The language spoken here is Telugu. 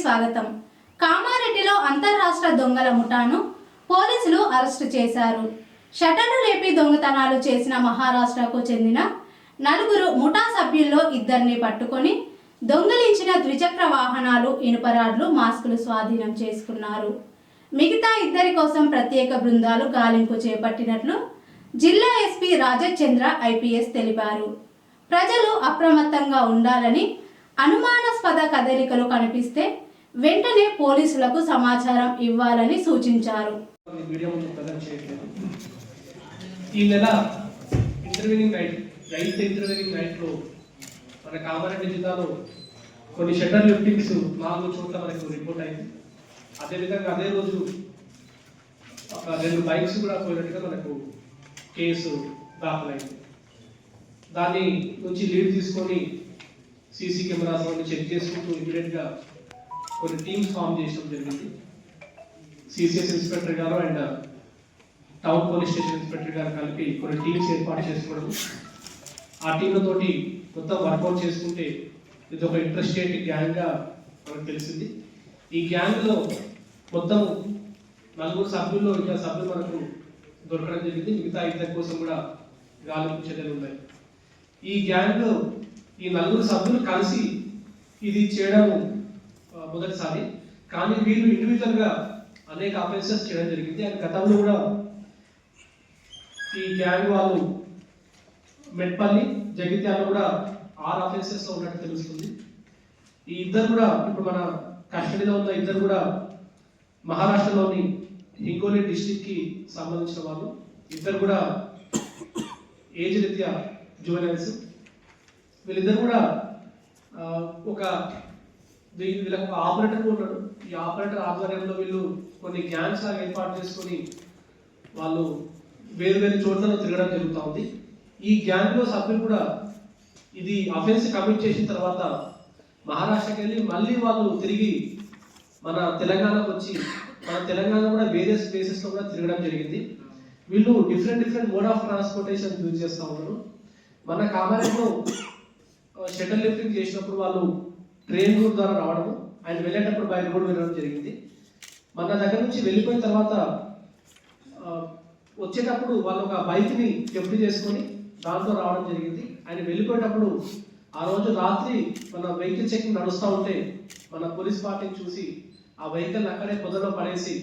స్వాగతం. కామారెడ్డిలో అంతర్రాష్ట్ర దొంగల ముఠాను పోలీసులు అరెస్టు చేశారు. షటర్లు లేపి దొంగతనాలు చేసిన మహారాష్ట్రకు చెందిన నలుగురు ముఠా సభ్యుల్లో ఇద్దరిని పట్టుకొని దొంగిలించిన ద్విచక్ర వాహనాలు, ఇనుపరాడ్లు, మాస్కులు స్వాధీనం చేసుకున్నారు. మిగతా ఇద్దరి కోసం ప్రత్యేక బృందాలు గాలింపు చేపట్టినట్లు జిల్లా ఎస్పీ రాజచంద్ర ఐపీఎస్ తెలిపారు. ప్రజలు అప్రమత్తంగా ఉండాలని, అనుమానాస్పద కదలికలు కనిపిస్తే వెంటనే పోలీసులకు సమాచారం ఇవ్వాలని సూచించారు. ఈ నెల ఇంటర్వ్యూనింగ్ నైట్ లో మన కామారెడ్డి జిల్లాలో కొన్ని షట్టర్ లిఫ్టింగ్స్ 4 చోట్ల మనకు రిపోర్ట్ అయింది. అదేవిధంగా అదే రోజు ఒక 2 బైక్స్ కూడా పోయినట్టుగా మనకు కేసు దాఖలైంది. దాని నుంచి లీడ్ తీసుకొని సీసీ కెమెరాస్ అన్ని చెక్ చేసుకుంటూ ఇమీడియట్గా కొన్ని టీమ్స్ ఫామ్ చేయడం జరిగింది. సిసిఎస్ ఇన్స్పెక్టర్ గారు and town police station inspector గారు కలిపి కొన్ని టీమ్స్ ఏర్పాటు చేసుకోవడం, ఆ టీంలతోటి మొత్తం వర్కౌట్ చేసుకుంటే ఇది ఒక ఇంట్రెస్టెడ్ గ్యాంగ్గా మనకు తెలిసింది. ఈ గ్యాంగ్లో మొత్తం 4 సభ్యుల్లో ఇంకా సభ్యులు మనకు దొరకడం జరిగింది. మిగతా ఇద్దరి కోసం కూడా గాలింపు చర్యలు ఉన్నాయి. ఈ గ్యాంగ్లో ఈ 4 సభ్యులు కలిసి ఇది చేయడం మొదటిసారి, కానీ వీళ్ళు ఇండివిజువల్గా అనేక అఫెన్సెస్ చేయడం జరిగింది. అండ్ గతంలో కూడా ఈ గ్యాంగ్ వాళ్ళు మెట్పల్లి, జగిత్యాలలో కూడా 6 అఫెన్సెస్లో ఉన్నట్టు తెలుస్తుంది. ఈ ఇద్దరు కూడా ఇప్పుడు మన కస్టడీలో ఉన్న ఇద్దరు కూడా మహారాష్ట్రలోని హింగోలి డిస్టిక్కి సంబంధించిన వాళ్ళు. ఇద్దరు కూడా ఏజ్ రీత్యా జువెనైల్స్. వీళ్ళిద్దరు కూడా వీళ్ళకి ఒక ఆపరేటర్ ఉన్నాడు. ఈ ఆపరేటర్ ఆధ్వర్యంలో వీళ్ళు కొన్ని గ్యాంగ్స్ లాగా ఏర్పాటు చేసుకొని వాళ్ళు వేరు చోట్లలో తిరగడం జరుగుతూ ఉంది. ఈ గ్యాంగ్లో సభ్యులు కూడా ఇది అఫెన్స్ కమిట్ చేసిన తర్వాత మహారాష్ట్రకి వెళ్ళి మళ్ళీ వాళ్ళు తిరిగి మన తెలంగాణకు వచ్చి మన తెలంగాణ కూడా వేరే ప్లేసెస్లో కూడా తిరగడం జరిగింది. వీళ్ళు different mode of transportation use చేస్తూ ఉన్నారు. మన కామారెడ్డిలో షటిల్ లిఫ్టింగ్ చేసినప్పుడు వాళ్ళు ట్రైన్ రూట్ ద్వారా రావడము, అండ్ వెళ్ళేటప్పుడు బై రోడ్ వెళ్ళడం జరిగింది. మన దగ్గర నుంచి వెళ్ళిపోయిన తర్వాత వచ్చేటప్పుడు వాళ్ళు ఒక బైక్ని కెప్ట్ చేసుకొని దాంట్లో రావడం జరిగింది. ఆయన వెళ్ళిపోయేటప్పుడు ఆ రోజు రాత్రి మన వెహికల్ చెకింగ్ నడుస్తూ ఉంటే మన పోలీస్ పార్టీని చూసి ఆ వెహికల్ అక్కడే పొదలో పడేసి